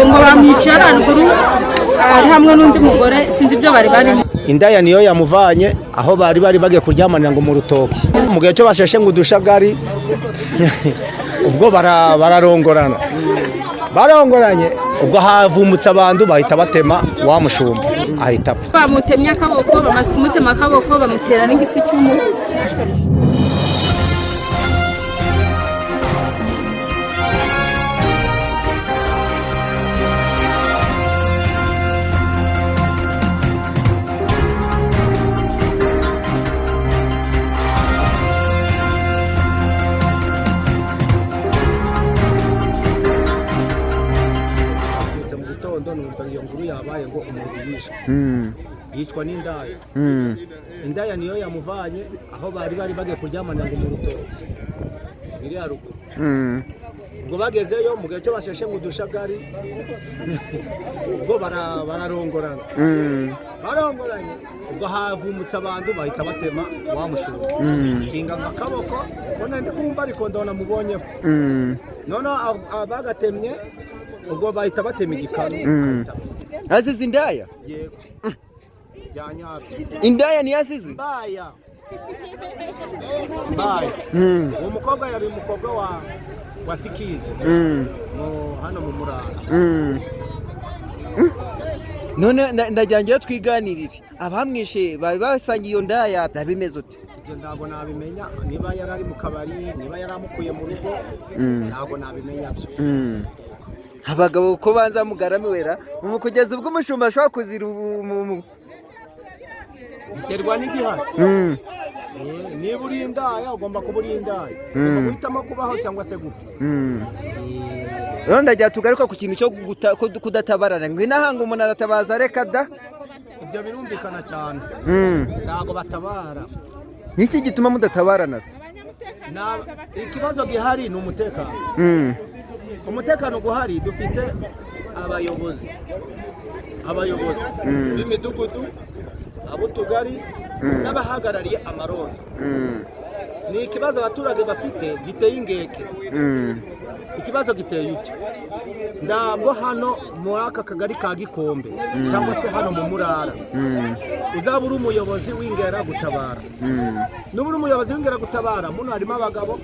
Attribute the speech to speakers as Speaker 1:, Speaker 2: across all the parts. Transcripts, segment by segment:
Speaker 1: ngo bamwicara ruguru ari hamwe n'undi mugore sinzi ibyo bari barimo.
Speaker 2: Indaya niyo yamuvanye aho bari bagiye kuryamanira ngo mu rutoki mu gihe cyo basheshe ngo udushagari ubwo barongoranye ubwo havumbutse abantu bahita batema wa mushumba ahita apfa.
Speaker 1: Bamutemye akaboko, bamaze kumutema akaboko, bamutera n'igisi cy'umuntu.
Speaker 2: Iyo nguru yabaye ngo umuntu yicwa n'indaya. Indaya niyo yamuvanye aho bari bagiye kuryamanira ngo mu rutoki iri haruguru. Ubwo bagezeyo mu gihe cyo basheshe ngo udushagari ubwo bararongoranye ubwo havumbutse abantu bahita batema wa mushumba kinga akaboko ubona ndi kumva ariko ndabona mubonyeho none abagatemye ubwo bahita batema igikanu.
Speaker 3: Azize indaya?
Speaker 2: Yego. Byanyabyo.
Speaker 3: Indaya ni azize?
Speaker 2: Mbaya. Uwo mukobwa yari umukobwa wa Sikize. Hano mu Murara.
Speaker 3: None ndajyangiye twiganirire. Abamwishe basangiye iyo ndaya byabimeze ute?
Speaker 2: Ibyo ntabwo nabimenya niba yarari mu kabari, niba yaramukuye mu rugo. Ntabwo nabimenya byo.
Speaker 3: Abagabo ko banza mugaramiwera mu kugeza ubwo umushumba ashobora kuzira
Speaker 2: biterwa n'igihano. Niba uri indaya ugomba kuba uri indaya, ugomba guhitamo kubaho cyangwa se gupfa.
Speaker 3: Rero ndajya tugaruka ku kintu cyo kudatabarana ngo inahanga umuntu aratabaza reka da.
Speaker 2: Ibyo birumvikana cyane. Ntabwo batabara.
Speaker 3: Niki gituma mudatabarana se?
Speaker 2: Ikibazo gihari ni umutekano. Umutekano guhari dufite abayobozi b'imidugudu, abutugari n'abahagarariye amarondo. Ni ikibazo abaturage bafite giteye ingeke. Ikibazo giteye uke ntabwo hano muri aka kagari ka Gikombe cyangwa se hano mu Murara uzaba uri umuyobozi w'ingera gutabara. N'uburi umuyobozi w'ingera gutabara muno harimo abagabo,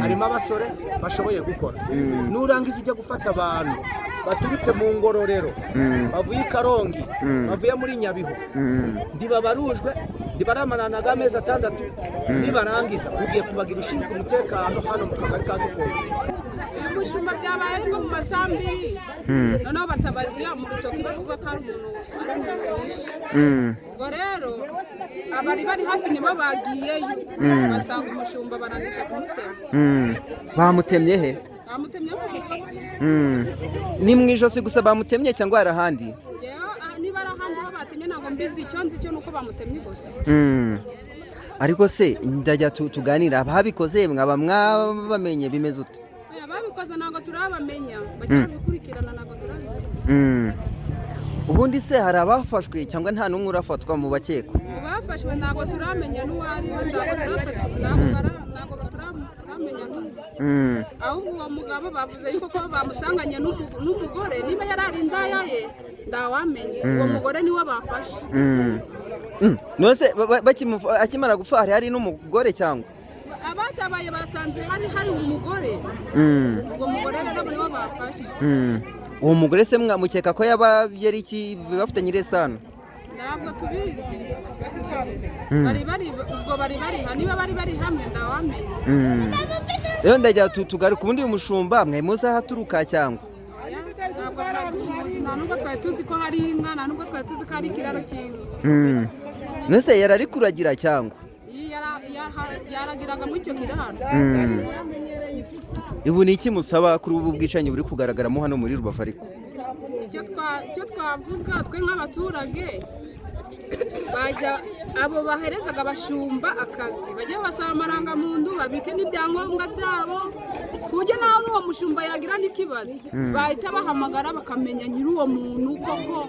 Speaker 2: harimo abasore bashoboye gukora. Nurangiza ujya gufata abantu baturutse mu Ngororero, bavuye Karongi, bavuye muri Nyabihu, ndibabarujwe ndibaramananaga amezi 6, nibarangiza ugiye kubagira ushinzwe umutekano hano mu kagari ka Gikombe.
Speaker 1: Umushumba byabaye ariko mu masambi noneho batabaziya mu rutoki bavuga ko ari umuntu wishe. Ubwo rero abari bari hafi nibo bagiyeyo basanga umushumba barangije kumutema.
Speaker 3: Bamutemye he?
Speaker 1: Bamutemye mu ijosi.
Speaker 3: Ni mu ijosi gusa bamutemye cyangwa arahandi?
Speaker 1: Niba arahandi ho batemye ntabwo mbizi, icyo nzi cyo nuko bamutemye gusa.
Speaker 3: Ariko se ndajya tuganira ababikoze mwaba mwabamenye bimeze ute?
Speaker 1: Babikoze ntabwo turabamenya, bagiye gukurikirana ntabwo turabamenya.
Speaker 3: Ubundi se hari abafashwe cyangwa nta n'umwe urafatwa mu bakekwa?
Speaker 1: Bafashwe ntabwo turamenya n'uwari we, ntabwo turamenya n'uwo. Ahubwo uwo mugabo bavuze yuko ko bamusanganye n'umugore, niba yarari indaya ye ndawamenye, uwo mugore niwe bafashe.
Speaker 3: Nose akimara gupfa hari n'umugore cyangwa?
Speaker 1: Abatabaye basanze hari umugore. Uwo mugore rero niwe bafashe.
Speaker 3: Uwo mugore se mwamukeka ko yaba yari iki bafite nyiresano?
Speaker 1: Ntabwo tubizi. Bari niba bari hamwe ndawamenye.
Speaker 3: Rero ndajya tugaruka ubundi umushumba mwe muzahaturuka cyangwa?
Speaker 1: Nubwo twari tuzi ko hari inka, nubwo twari tuzi ko hari ikiraro cy'inka.
Speaker 3: Nese yarari kuragira cyangwa?
Speaker 1: Yaragiraga muri icyo kiraro.
Speaker 3: Ibu ni iki musaba kuri ubu bwicanyi buri kugaragaramo hano muri Rubavu ariko?
Speaker 1: Icyo twavuga twe nk'abaturage bajya abo baherezaga abashumba akazi bajya basaba amarangamuntu babike n'ibyangombwa byabo kujya naho uwo mushumba yagira n'ikibazo bahita bahamagara bakamenya nyiri uwo muntu koko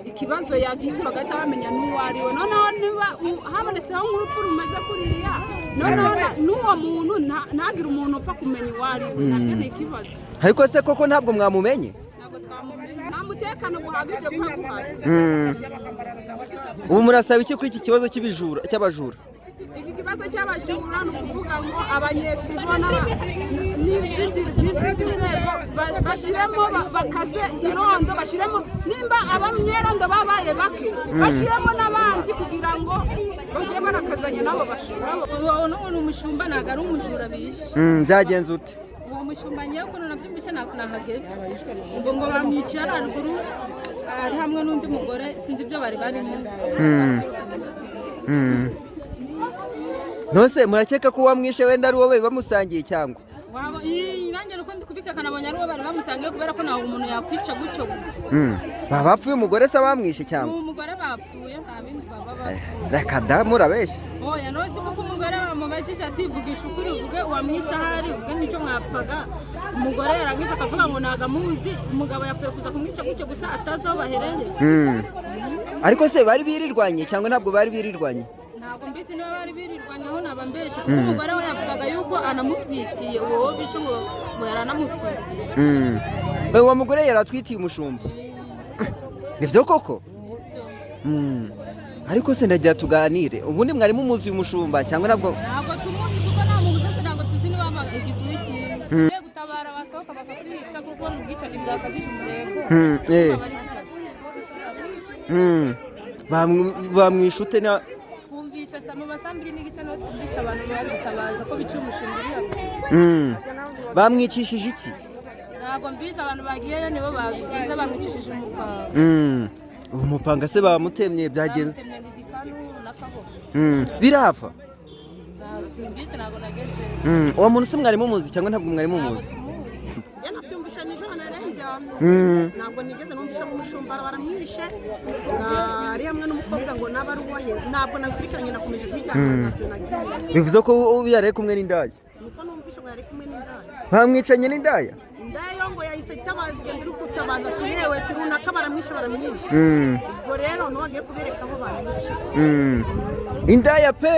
Speaker 1: ikibazo yagize bagahita bamenya n'uwo ari we. Noneho niba habonetseho nk'urupfu rumeze kuriya noneho n'uwo muntu ntagire umuntu upfa kumenya uwo ari we, nabyo ni ikibazo.
Speaker 3: Ariko se koko ntabwo mwamumenye?
Speaker 1: nta mutekano guhagije guhagije.
Speaker 3: Ubu murasaba iki kuri iki kibazo cy'abajura?
Speaker 1: Iki kibazo cy'abajura ni ukuvuga ngo abanyesibo n'izindi nzego bashyiremo bakaze irondo, bashyiremo nimba abamyerondo babaye bake bashyiremo n'abandi kugira ngo bajye barakazanye nabo bashura. Uwo ni umushumba ntabwo ari umujura bishe.
Speaker 3: Byagenze ute?
Speaker 1: Uwo mushumba nyewe ukuntu nabyumvise ntabwo nahageze, ubwo ngo bamwiciye haruguru ari hamwe n'undi mugore sinzi ibyo bari barimo.
Speaker 3: Nose murakeka ko wamwishe wenda ari wowe bamusangiye cyangwa?
Speaker 1: Nanjye nuko ndi kubikaka nabonye ari wowe bari bamusangiye kubera ko ntawe umuntu yakwica gutyo gusa.
Speaker 3: Bapfuye umugore se bamwishe cyangwa?
Speaker 1: Umugore bapfuye nta bindi baba bapfuye.
Speaker 3: Reka da murabeshya.
Speaker 1: Oya nose kuko umugore bamubajije ati vugisha ukuri uvuge uwamwishe ahari uvuge n'icyo mwapfaga. Umugore yarangiza akavuga ngo ntago amuzi, umugabo yapfuye kuza kumwica gutyo gusa atazi aho bahereye.
Speaker 3: Ariko se bari birirwanye cyangwa ntabwo bari birirwanye?
Speaker 1: Ntabwo mbisi niba bari birirwanye aho naba mbeshe kuko umugore we yavugaga yuko anamutwitiye uwo bishe ngo yaranamutwitiye.
Speaker 3: Uwo mugore yaratwitiye umushumba. Nivyo koko? Ariko se ndagira tuganire. Ubundi mwari mumuzi uyu mushumba cyangwa ntabwo?
Speaker 1: Ntabwo tumuzi kuko nta mubuze ntabwo tuzi niba igikurikiye. Gutabara basohoka bakakwica kuko n'ubwicanyi bwakajije umurego.
Speaker 3: Bamwishute na
Speaker 1: twumvisha sama basambiri n'igice no twumvisha abantu bari gutabaza ko bicira umushinga uri hapo.
Speaker 3: Bamwicishije iki?
Speaker 1: Ntabwo mbizi abantu bagiyeyo nibo babivuze bamwicishije umupanga.
Speaker 3: Umupanga se bamutemye byagenze? Birapfa?
Speaker 1: Simbizi ntabwo nageze.
Speaker 3: Uwo muntu se mwari mumuzi cyangwa ntabwo mwari mumuzi?
Speaker 1: Nabyumvisha nijoro narenjyamye. Ntabwo nigeze numvisha umushumba baramwishe. Ari hamwe n'umukobwa ngo naba ari uwahe. Ntabwo nakurikiranye nakomeje kwijyana natwe nagiye.
Speaker 3: Bivuze ko yari kumwe n'indaya?
Speaker 1: Niko numvisha ngo yari kumwe n'indaya.
Speaker 3: Bamwicanye n'indaya?
Speaker 1: Indaya ngo yahise itabaza igenda iri gutabaza tuyewe turunaka baramwishe. Ubwo rero ntiwagiye kubereka aho bamwishe.
Speaker 3: Indaya pe!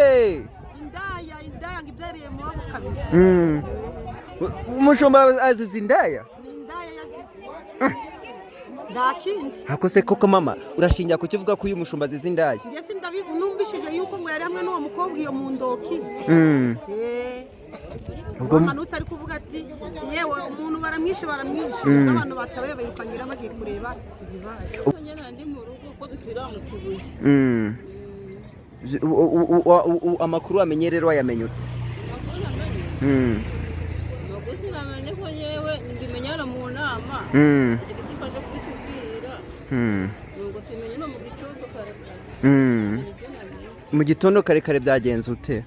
Speaker 1: Indaya ngo ibyariye mu wabo kabiri.
Speaker 3: Umushumba azize indaya?
Speaker 1: Ni indaya yazize. Nta kindi.
Speaker 3: Ako se koko mama urashingira ku kivuga ko uyu mushumba azize indaya?
Speaker 1: Njye numvishije yuko ngo yari hamwe n'uwo mukobwa iyo mu ndoki. Ubwo manutse ari kuvuga ati yewe umuntu baramwishe n'abantu batabaye bayirukanyira bagiye kureba ibibaye. Nyine ndi mu rugo ko dutira mu kubuye.
Speaker 3: Amakuru amenye rero wayamenye ute?
Speaker 1: Amakuru namenye ko yewe ndimenyana mu nama. Igifasha kwitubwira. Ngo tumenye no mu gitondo kare.
Speaker 3: Mu gitondo kare byagenze ute?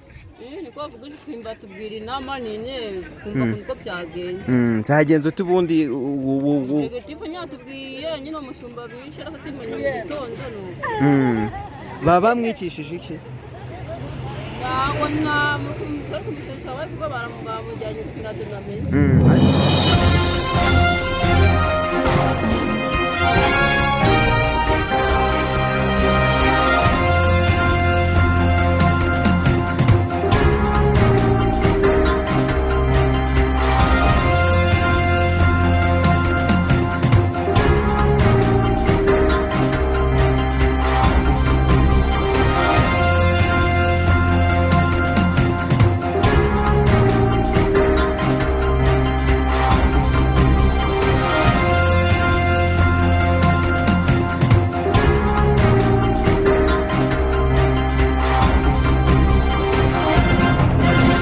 Speaker 1: Niko bavuga kwimba tubwira inama nine kumva ko byagenze.
Speaker 3: Byagenze ute ubundi
Speaker 1: Igitifu nyatubwiye nyine umushumba bishe ariko tumenye mu gitondo nuko.
Speaker 3: Baba bamwicishije iki?
Speaker 1: Ntabwo namukumva kumushisha we kuko baramujyanye ku kirato namenye.